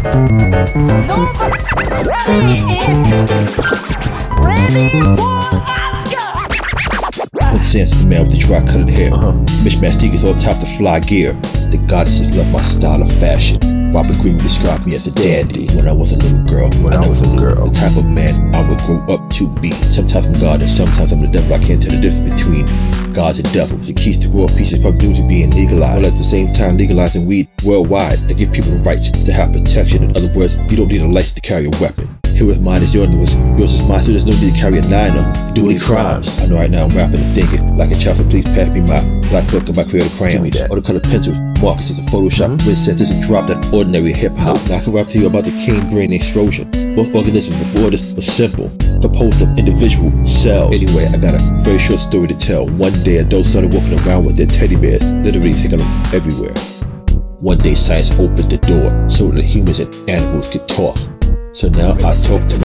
Windsand's the man with the tri-colored hair. Mishmash sneakers all top the fly gear. The goddesses love my style of fashion. Robert Greene described me as a dandy when I was a little girl. I never knew the type of man I would grow up to be. Sometimes I'm God and sometimes I'm the devil. I can't tell the difference between gods and devils. The keys to world peace is probably due to being legalized, while at the same time legalizing weed worldwide to give people the rights to have protection. In other words, you don't need a license to carry a weapon. Here is mine is yours is mine, so there's no need to carry a niner to do any crimes. I know right now I'm rapping and thinking like a child, so please pass me my black book and my creative crayons, all the colored pencils, markers, and Photoshop. Windsand doesn't drop that ordinary hip hop. Now I can rap to you about the cane grain explosion. Both organisms before this were simple, composed of individual cells. Anyway, I got a very short story to tell. One day adults started walking around with their teddy bears, literally taking them everywhere. One day science opened the door so that humans and animals could talk. So now I talk to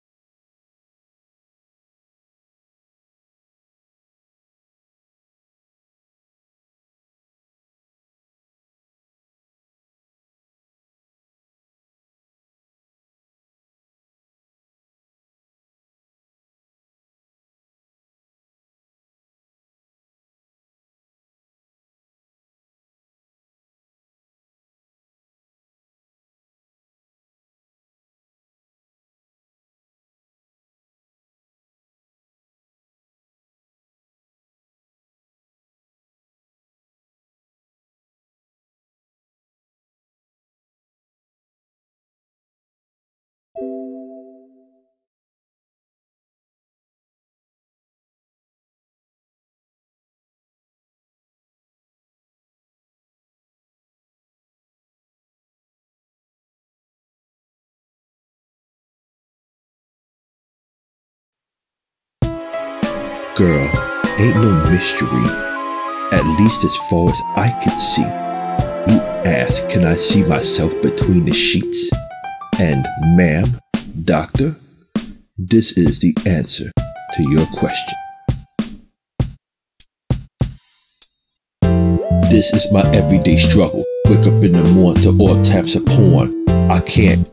girl, ain't no mystery, at least as far as I can see. You ask, can I see myself between the sheets? And ma'am, doctor, this is the answer to your question. This is my everyday struggle. Wake up in the morning to all types of porn. I can't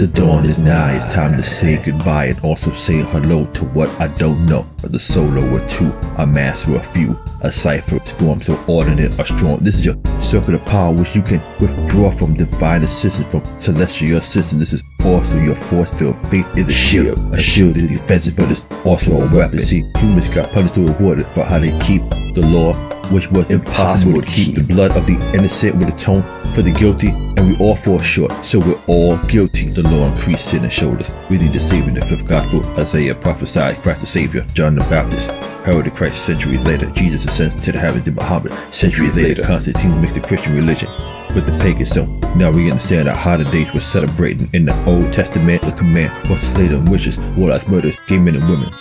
The dawn is nigh, it's time to say goodbye and also say hello to what I don't know. But the solo or two, a master or a few, a cipher form so ordinate or strong. This is your circle of power which you can withdraw from divine assistance, from celestial assistance. This is also your force field. Faith is a shield. A shield is defensive, but it's also a weapon. See, humans got punished or rewarded for how they keep the law, which was impossible to keep. The blood of the innocent will atone for the guilty, and we all fall short, so we're all guilty. The law increased sin and shoulders. We need a savior. In the 5th gospel, Isaiah prophesied Christ the Savior. John the Baptist heralded Christ centuries later. Jesus ascends to the heavens in Muhammad centuries later. Constantine makes the Christian religion with the pagan. So now we understand that holidays were celebrating in the Old Testament. The command was to slay them witches, warlocks, murders, gay men and women.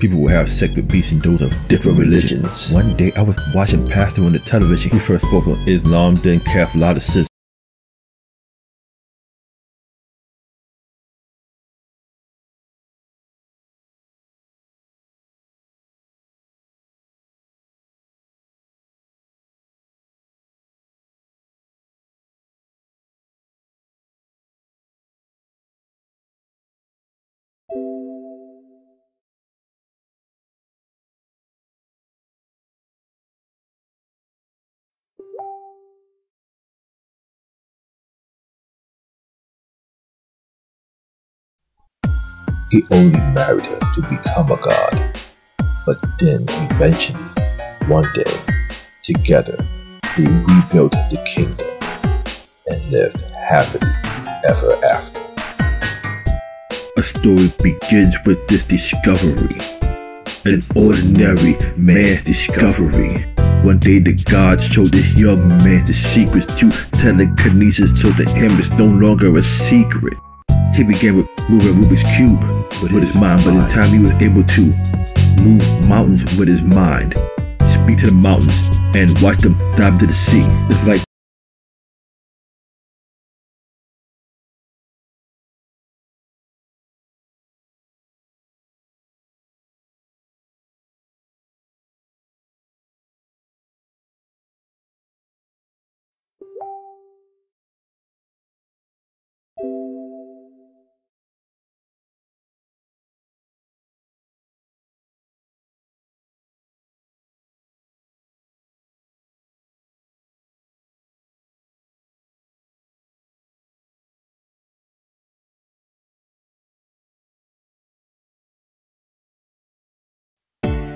People will have sex with beasts and those of different religions. One day I was watching Pastor on the television. He first spoke on Islam, then Catholicism. He only married her to become a god, but then eventually, one day, together, they rebuilt the kingdom and lived happily ever after. A story begins with this discovery, an ordinary man's discovery. One day the gods showed this young man the secrets to telekinesis, so to him it's no longer a secret. He began with moving Rubik's Cube with his mind, but in time he was able to move mountains with his mind, speak to the mountains, and watch them dive into the sea. It's like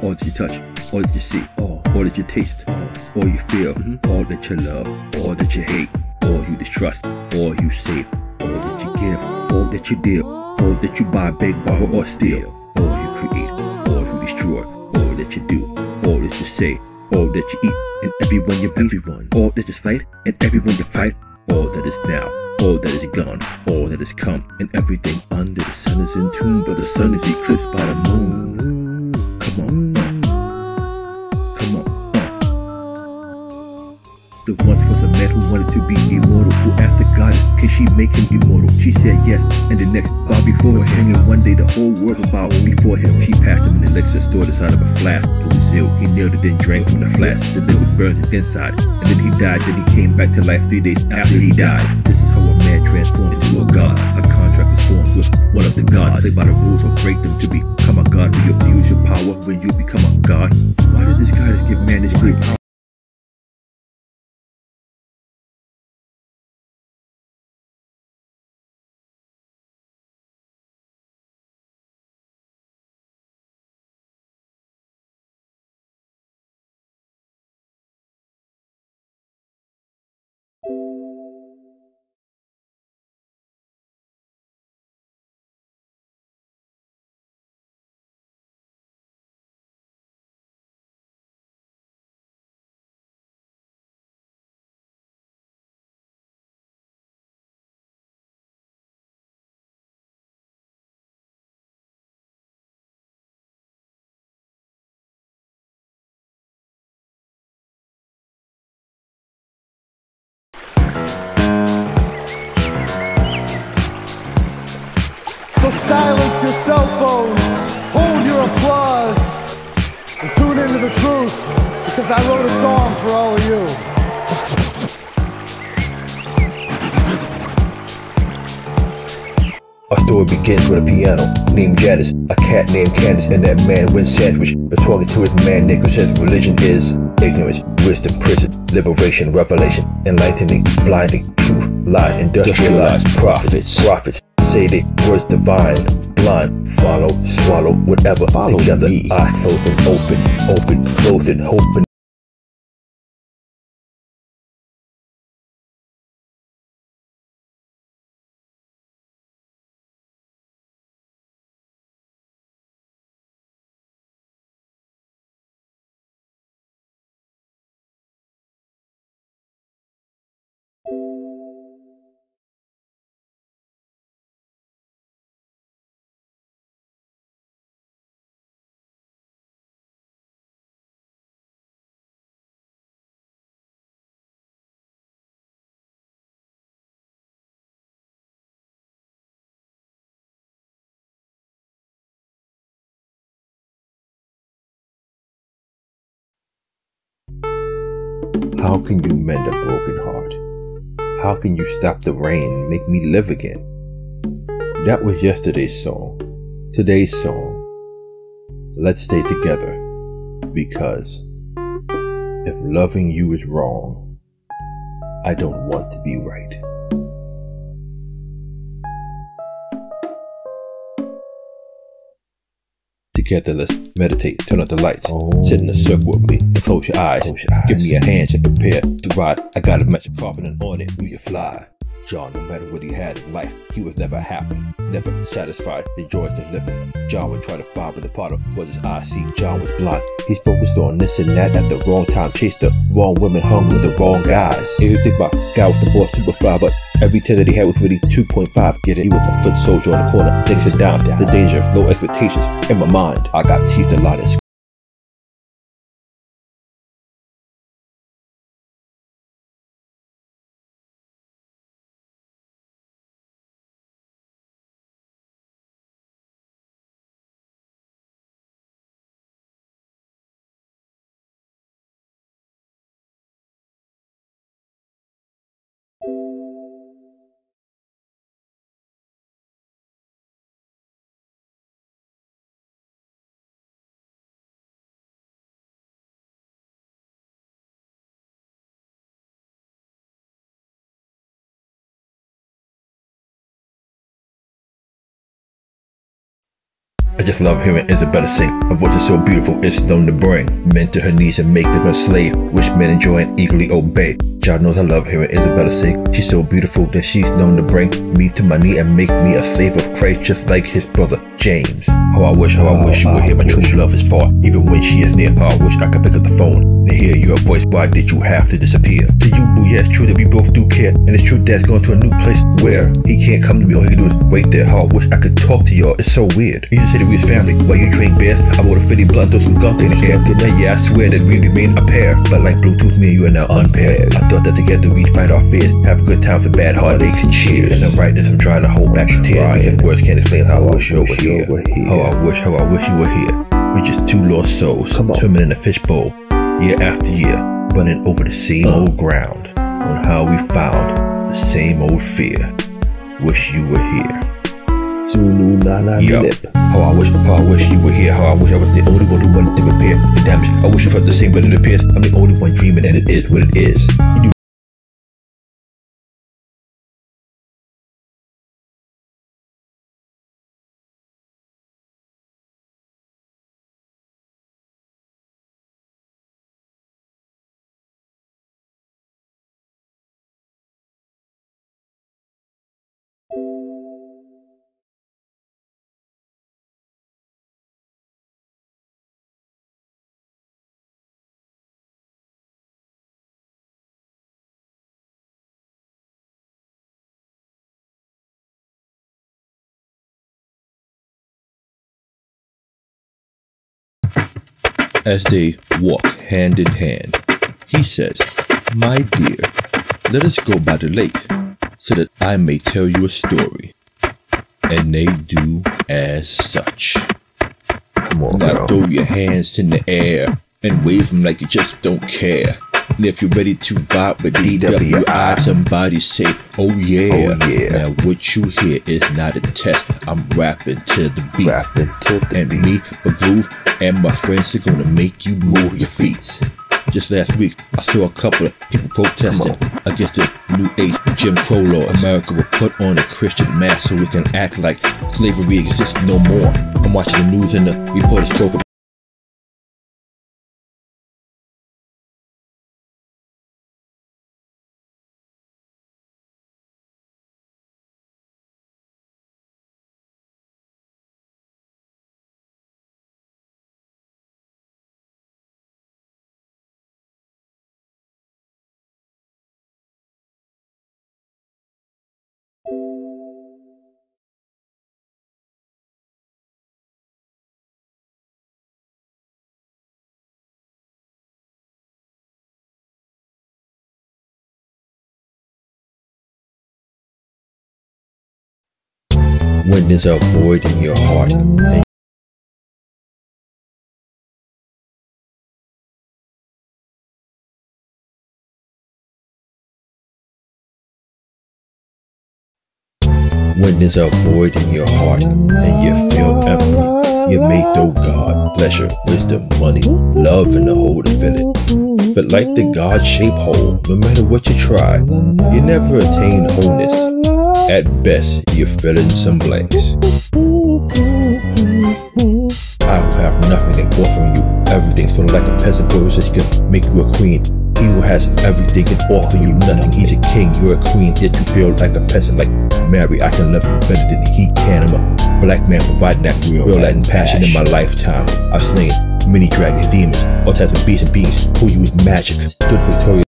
all that you touch, all that you see, all that you taste, all you feel, all that you love, all that you hate, all you distrust, all you save, all that you give, all that you deal, all that you buy, beg, borrow, or steal, all you create, all you destroy, all that you do, all that you say, all that you eat, and everyone you meet, all that you fight, and everyone you fight, all that is now, all that is gone, all that is come, and everything under the sun is in tune, but the sun is eclipsed by the moon. Come on. There once was a man who wanted to be immortal, who asked the goddess, can she make him immortal? She said yes, and the next bowed before him, and one day the whole world will bow before him. She passed him an elixir stored inside of a flask. It was sealed, he nailed it, then drank from the flask. The liquid burned his inside, and then he died. Then he came back to life 3 days after he died. This is how a man transformed into a god. A contract is formed with one of the gods. Play by the rules or break them to become a god. Will you abuse your power when you become a god? Why did this goddess give man this great power? So silence your cell phones, hold your applause, and tune into the truth, because I wrote a song for all of you. story begins with a piano named Janice, a cat named Candace, and that man Windsandwich was talking to his man Nick, who says religion is ignorance, wisdom, prison, liberation, revelation, enlightening, blinding, truth, lies, industrialized, prophets say they words divine, blind, follow, swallow, whatever, follow together, me. Eyes closed and open, closed and open. How can you mend a broken heart? How can you stop the rain and make me live again? That was yesterday's song. Today's song. Let's stay together. Because if loving you is wrong, I don't want to be right. Together, let's meditate, turn out the lights, sit in a circle with me, and close your eyes. Give me a hand and prepare to ride. I got a magic carpet and on it we can fly. John, no matter what he had in life, he was never happy, never satisfied, enjoyed the living. John would try to find where the potter was his eyes see. John was blind. He's focused on this and that at the wrong time, chased the wrong women, hung with the wrong guys. If you think about guy with the boss super fly, but every 10 that he had was really 2.5. Get it? He was a foot soldier on the corner, takes it down. The danger, no expectations. In my mind, I got teeth a lot of. I just love hearing Isabella sing. Her voice is so beautiful, it's known to bring men to her knees and make them a slave, which men enjoy and eagerly obey. God knows I love hearing Isabella sing. She's so beautiful that she's known to bring me to my knee and make me a slave of Christ, just like his brother James. How I wish you were here. My true love is far, even when she is near. How I wish I could pick up the phone and hear your voice. Why did you have to disappear? To you, boo, yeah, it's true that we both do care, and it's true Dad's going to a new place where he can't come to me. All he can do is wait there. How I wish I could talk to y'all. It's so weird. You just say that we was family while you drink beers. I bought a 50 blunt, throw some gunk in the air. Now, yeah, I swear that we remain a pair, but like Bluetooth, me and you are now unpaired. I thought that together we'd fight our fears, have good times and bad heartaches and cheers. As I'm writing this, I'm trying to hold back the tears because words can't explain how I wish you were here. How I wish you were here. We're just two lost souls swimming in a fishbowl, year after year, running over the same old ground. On how we found the same old fear. Wish you were here. Yo, how I wish you were here. How I wish I wasn't the only one who wanted to repair the damage. I wish you felt the same, but it appears I'm the only one dreaming, and it is what it is. You do. As they walk hand in hand, he says, "My dear, let us go by the lake, so that I may tell you a story." And they do as such. Come on, now girl. Throw your hands in the air and wave them like you just don't care. And if you're ready to vibe with DWI, somebody say, oh yeah. Oh yeah. Now what you hear is not a test. I'm rapping to the beat. And me, my groove, and my friends are gonna make you move your feet. Just last week, I saw a couple of people protesting against the new age Jim Crow law. America will put on a Christian mask so we can act like slavery exists no more. I'm watching the news and the reporter spoke about when there's a void in your heart. And when there's a void in your heart and you feel empty, you may throw God, pleasure, wisdom, money, love in the hole to fill it. But like the God-shaped hole, no matter what you try, you never attain wholeness. At best, you're filling some blanks. I have nothing and offering you everything, sort of like a peasant boy who says he can make you a queen. He who has everything can offer you nothing. He's a king, you're a queen, yet you feel like a peasant. Like Mary, I can love you better than he can. I'm a black man providing that real Latin passion in my lifetime. I've slain many dragons, demons, all types of beasts and beings who use magic. Stood victorious.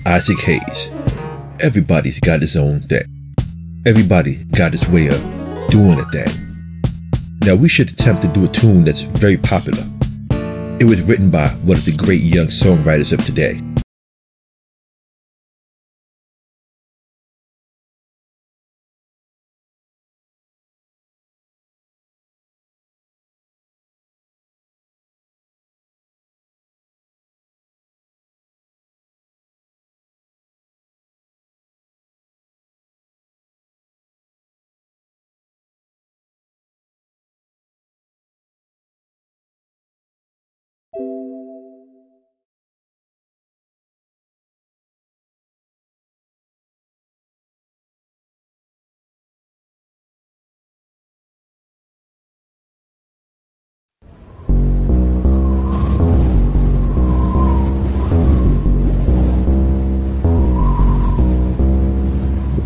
Isaac Hayes. Everybody's got his own thing. Everybody got his way of doing a thing. Now we should attempt to do a tune that's very popular. It was written by one of the great young songwriters of today.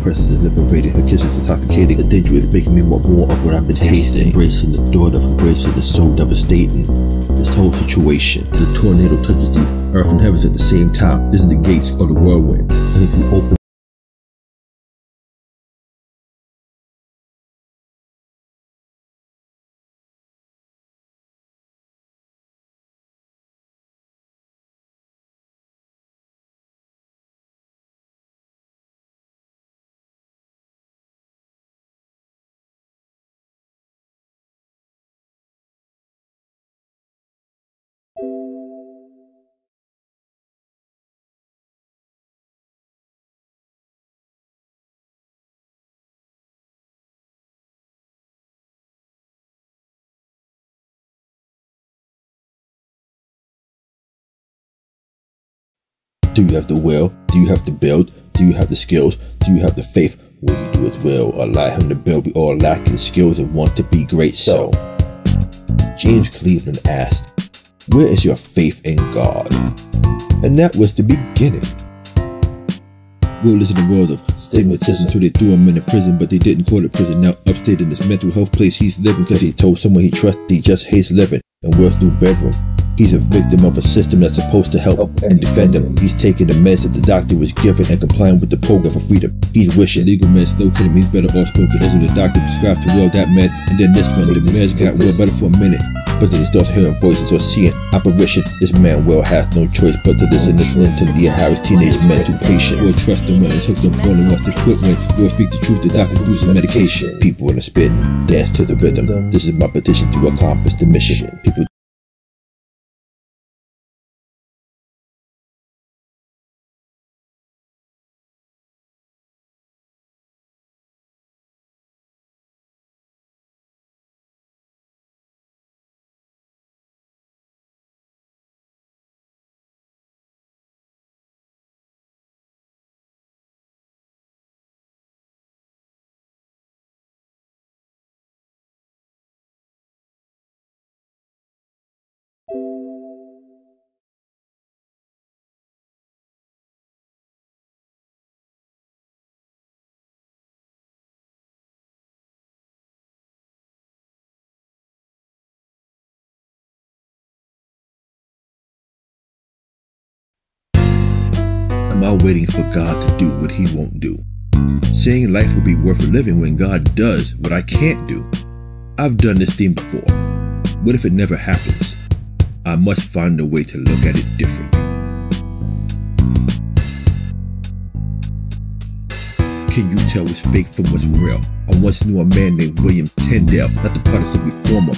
Presence is liberating, her kisses intoxicating. The danger is making me want more of what I've been tasting. Embracing the thought of embracing is so devastating. This whole situation, the tornado touches the earth and heavens at the same time. This is the gates of the whirlwind, and if you open do you have the will? Do you have the build? Do you have the skills? Do you have the faith? Will you do his will? Allow him to build. We all lack the skills and want to be great. So, James Cleveland asked, Where is your faith in God? And that was the beginning. We'll listen to the world of stigmatism till they threw him in a prison, but they didn't call it prison. Now upstate in this mental health place he's living, cause he told someone he trusted he just hates living in Worth's new bedroom. He's a victim of a system that's supposed to help and defend him. He's taking the meds that the doctor was given and complying with the program for freedom. He's wishing legal meds slow kill him. He's better off smoking as the doctor prescribed to well that med. And then this one, the meds got well better for a minute, but then he starts hearing voices or seeing apparition. This man well has no choice but to listen to Leah Harris' teenage mental patient. Will trust him when it took them falling off the quit when will speak the truth. The doctor boosting medication. People in the spit dance to the rhythm. This is my petition to accomplish the mission. People. Am I waiting for God to do what he won't do? Saying life will be worth living when God does what I can't do. I've done this theme before. What if it never happens? I must find a way to look at it differently. Can you tell what's fake from what's real? I once knew a man named William Tyndale, not the Protestant reformer.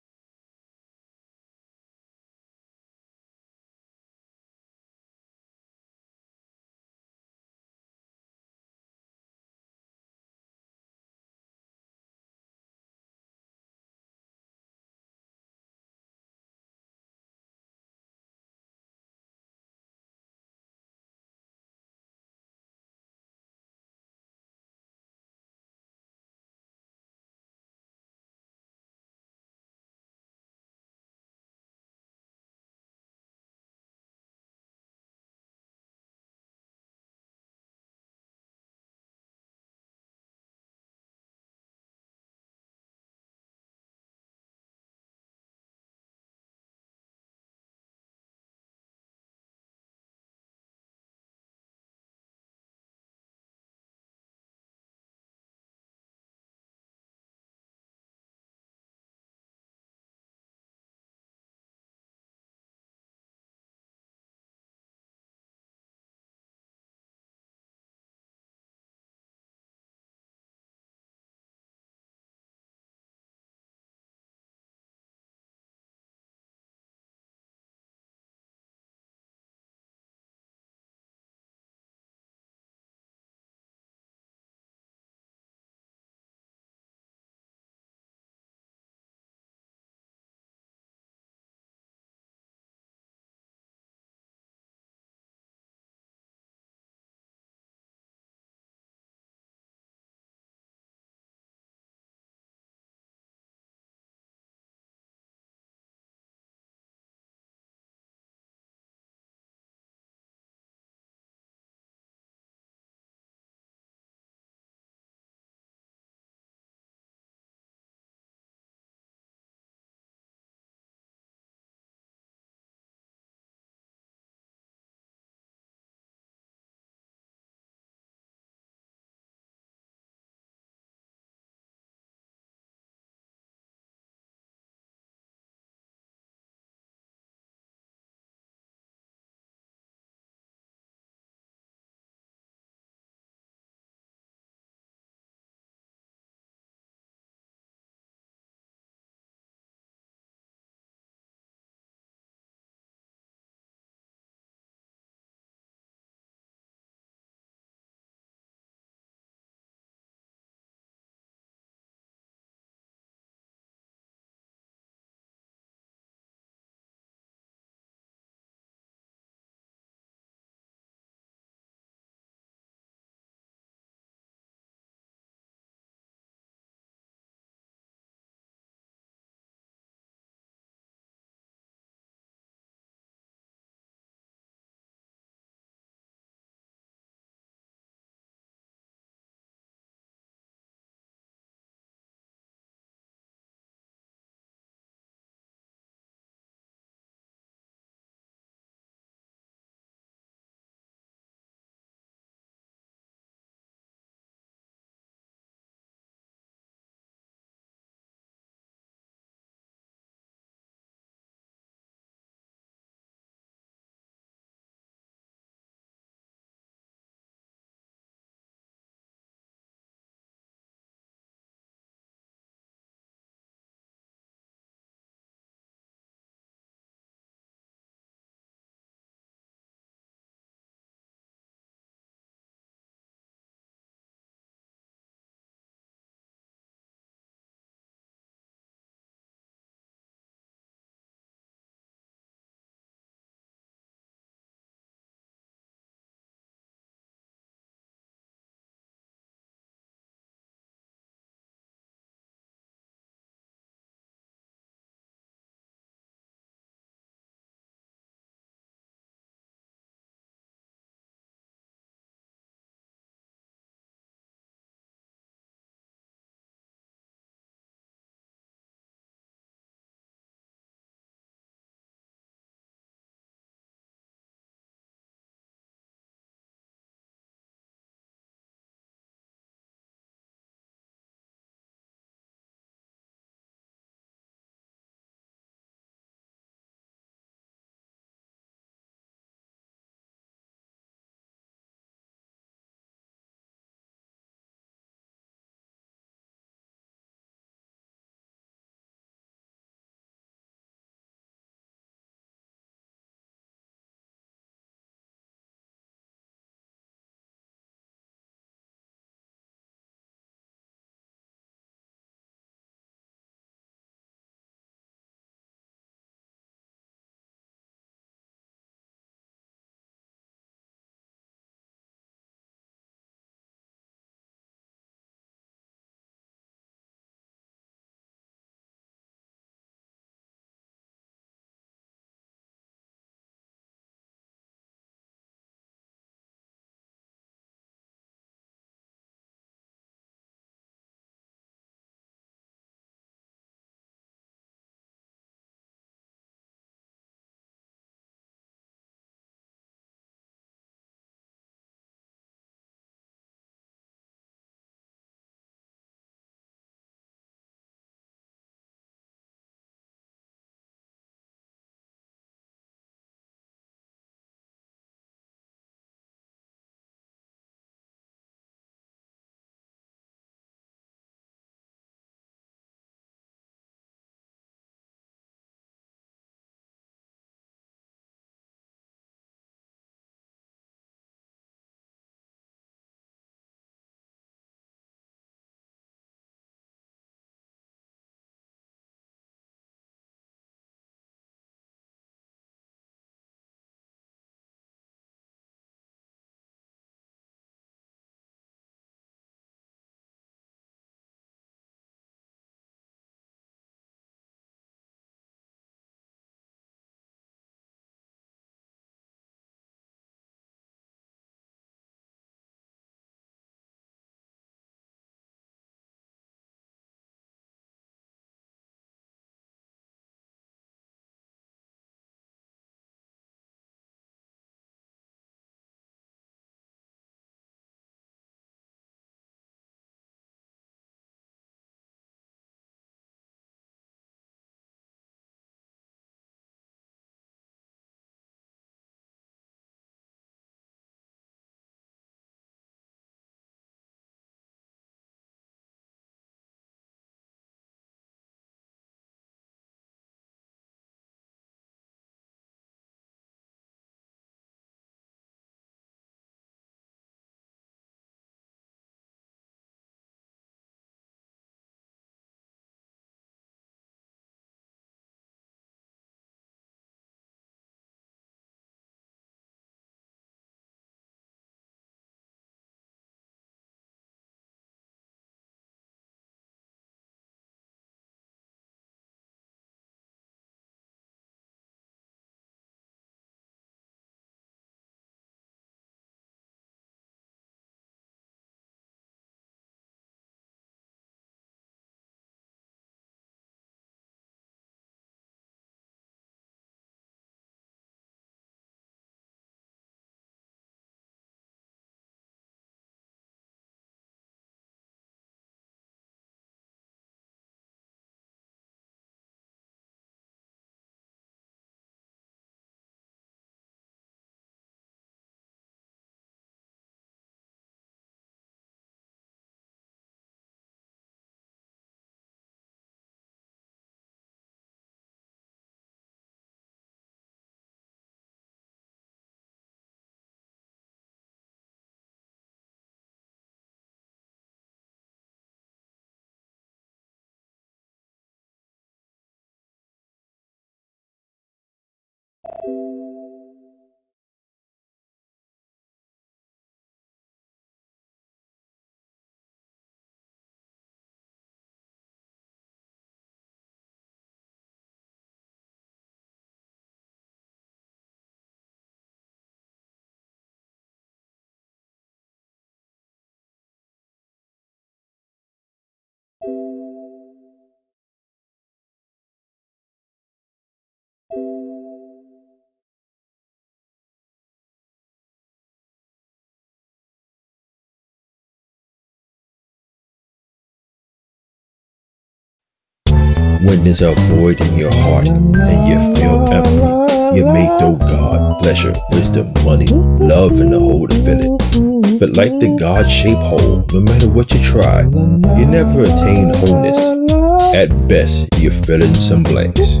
When there's a void in your heart and you feel empty, you may throw God, pleasure, wisdom, money, love in the hole to fill it. But like the God-shaped hole, no matter what you try, you never attain wholeness. At best, you're filling some blanks.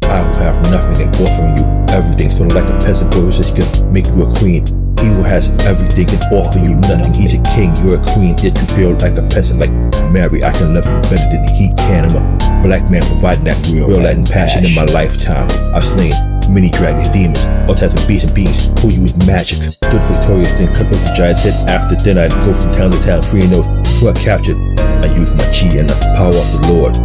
I have nothing and offering you everything, sort of like a peasant boy who says he can make you a queen. He who has everything can offer you nothing. He's a king, you're a queen, yet you feel like a peasant. Like Mary, I can love you better than he can. I'm a black man providing that real Latin passion in my lifetime. I've slain many dragons, demons, all types of beasts and beings who use magic. Stood victorious, then cut off the giant's head. After then I'd go from town to town, freeing those who I captured. I used my chi and the power of the Lord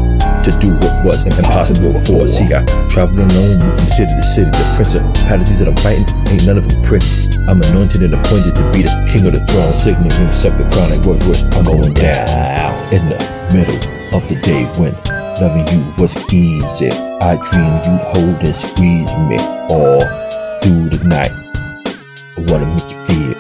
to do what was impossible before. See, I traveled alone, moved from city to city. The principalities that I'm fighting, ain't none of them pretty. I'm anointed and appointed to be the king of the throne. Signet ring, scepter, crown, and Rolls-Royce. I'm going down in the middle of the day when loving you was easy. I dreamed you'd hold and squeeze me all through the night. I wanna make you feel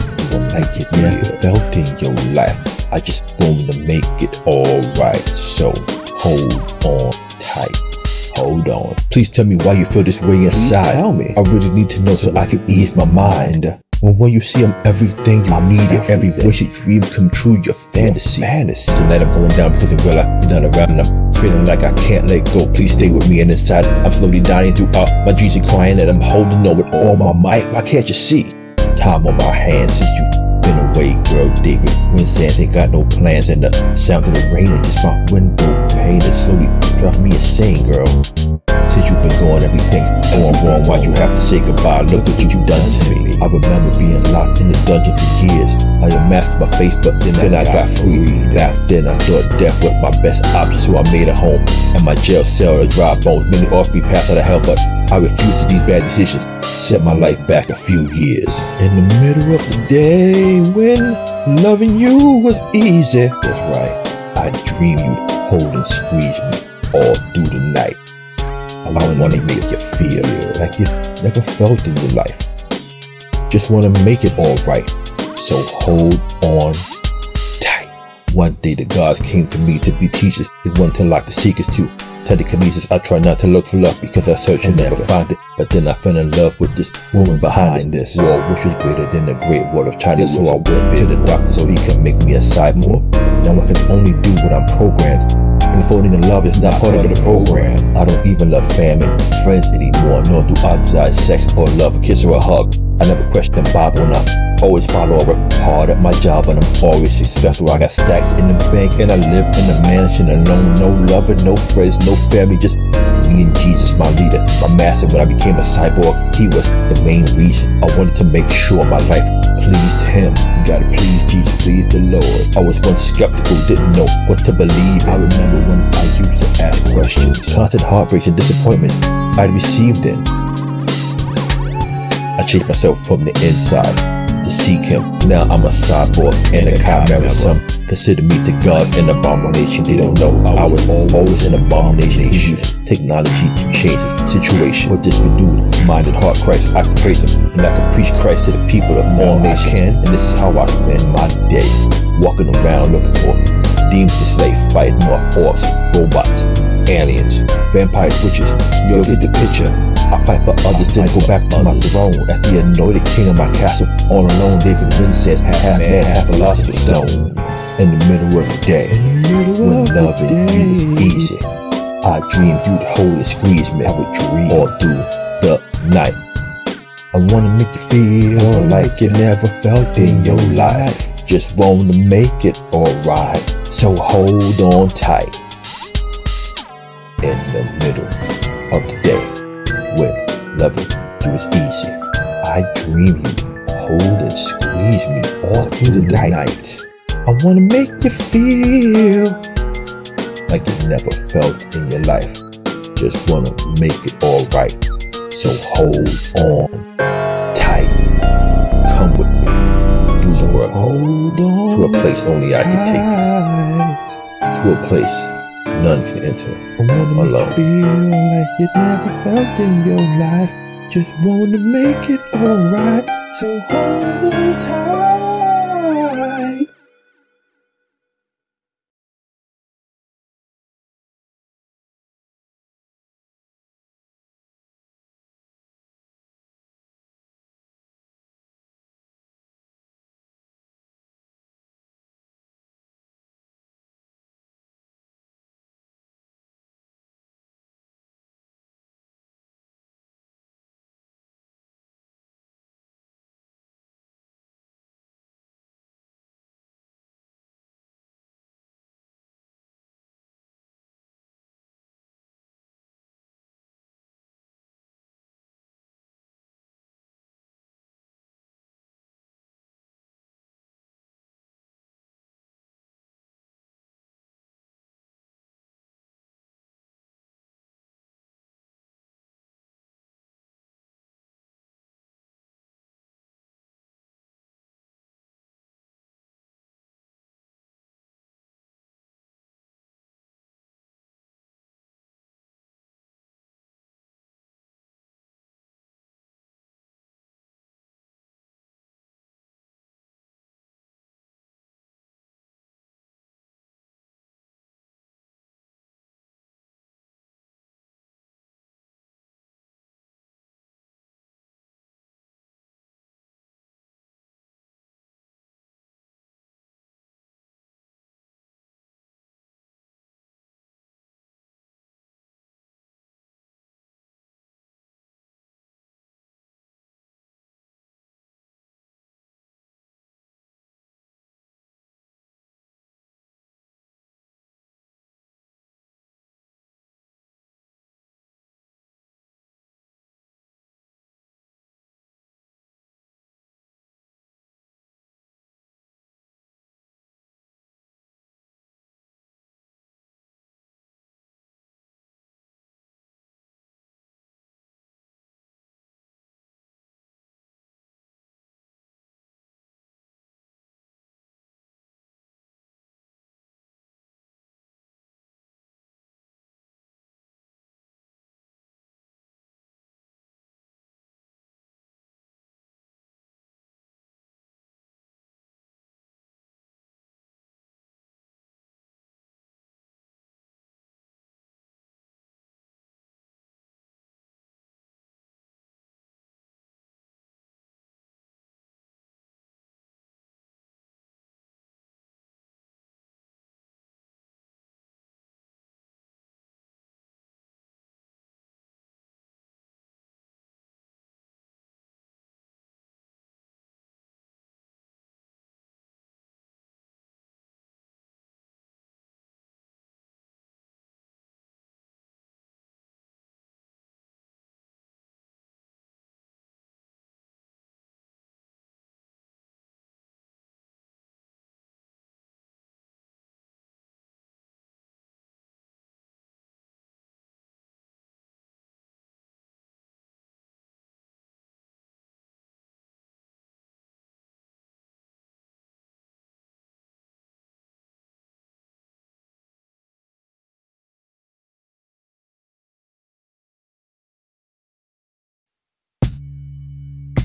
like you never felt in your life. I just want to make it alright, so hold on tight. Hold on. Please tell me why you feel this way inside. Tell me. I really need to know so I can ease my mind. When you see I'm everything you needed, every wish and dream come true, your fantasy. Tonight I'm going down because I realize you're not around and I'm feeling like I can't let go. Please stay with me, and inside I'm slowly dying throughout my dreams and crying and I'm holding on with all my might. Why can't you see? Time on my hands since you've been away, girl. David Windsands ain't got no plans, and the sound of the rain and just my window pane is slowly driving me insane, girl. Since you've been gone, everything going wrong. Why'd you have to say goodbye? Look what you done to me. I remember being locked in the dungeon for years. I unmasked my face, but then I got free. Back then I thought death was my best option, so I made a home and my jail cell to dry bones. Many offered me paths out of hell, but I refused to these bad decisions. Set my life back a few years. In the middle of the day when loving you was easy. That's right. I dreamed you'd hold and squeeze me all through the night. I want to make you feel like you never felt in your life. Just want to make it alright, so hold on tight. One day the gods came to me to be teachers. They wanted to unlock the secrets to telekinesis. I try not to look for love because I search and never find it. But then I fell in love with this woman behind it. This wall, which was greater than the Great Wall of China. So I went to the doctor so he can make me a cyborg. Now I can only do what I'm programmed. And falling in love is not part of the program. I don't even love family, friends anymore, nor do I desire sex or love, a kiss or a hug. I never question the Bible, and I always follow. I work hard at my job, and I'm always successful. I got stacks in the bank, and I live in a mansion alone. No lover, no friends, no family, just me and Jesus, my leader, my master. When I became a cyborg, he was the main reason. I wanted to make sure my life pleased him. You gotta please Jesus, please the Lord. I was once skeptical, didn't know what to believe. I remember when I used to ask questions. Constant heartbreaks and disappointment I'd received in. I changed myself from the inside to seek him. Now I'm a cyborg and a chimera. Some consider me the god and abomination. They don't know I was always an abomination. He used technology to change the situation. With this renewed mind and heart Christ, I can praise him and I can preach Christ to the people of all nations. And this is how I spend my day, walking around looking for demons to slay, fighting off orcs, robots, aliens, vampires, witches. You'll get the picture. I fight for others, then go back to my throne as the anointed king of my castle. All alone, David Windsands, half man, half philosopher's stone. In the middle of the day, when loving you was easy, I dreamed you'd hold and squeeze me. I would dream all through the night. I wanna make you feel like you never felt in your life. Just wanna make it alright, so hold on tight. In the middle of the day. loving you is easy. I dream you, hold and squeeze me all through the night. I wanna make you feel like you never felt in your life. Just wanna make it alright. So hold on tight. Come with me through the world, to a place only I can take you. To a place none can enter alone. Feel like you never felt in your life. Just wanna make it alright. So hold on tight.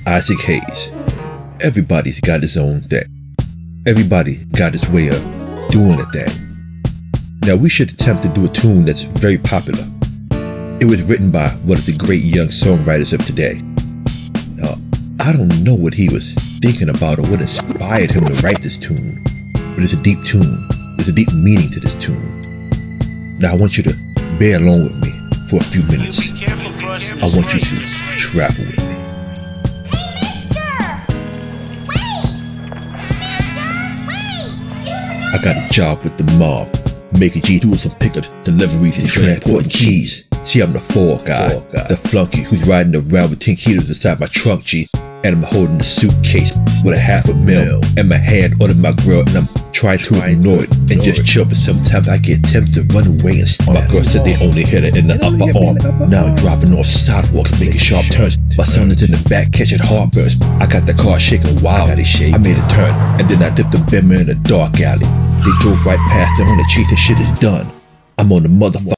Isaac Hayes. Everybody's got his own thing. Everybody got his way of doing a thing. Now we should attempt to do a tune that's very popular. It was written by one of the great young songwriters of today. Now, I don't know what he was thinking about or what inspired him to write this tune, but it's a deep tune. There's a deep meaning to this tune. Now I want you to bear along with me for a few minutes. I want you to travel with me. I got a job with the mob, making G, doing some pickups, deliveries, and transporting keys. See, I'm the fall guy, the flunky who's riding around with 10 kilos inside my trunk, G. And I'm holding a suitcase with a $500,000 in my hand on my grill, and I'm trying to ignore it and just chill. But sometimes I get tempted to run away and my girl said they only hit her in the upper arm. Now I'm driving off sidewalks, making sharp turns. My son is in the back catching heartburns. I got the car shaking wildly. I made a turn and then I dipped the bimmer in a dark alley. They drove right past it on the chase and shit is done. I'm on the motherfucker.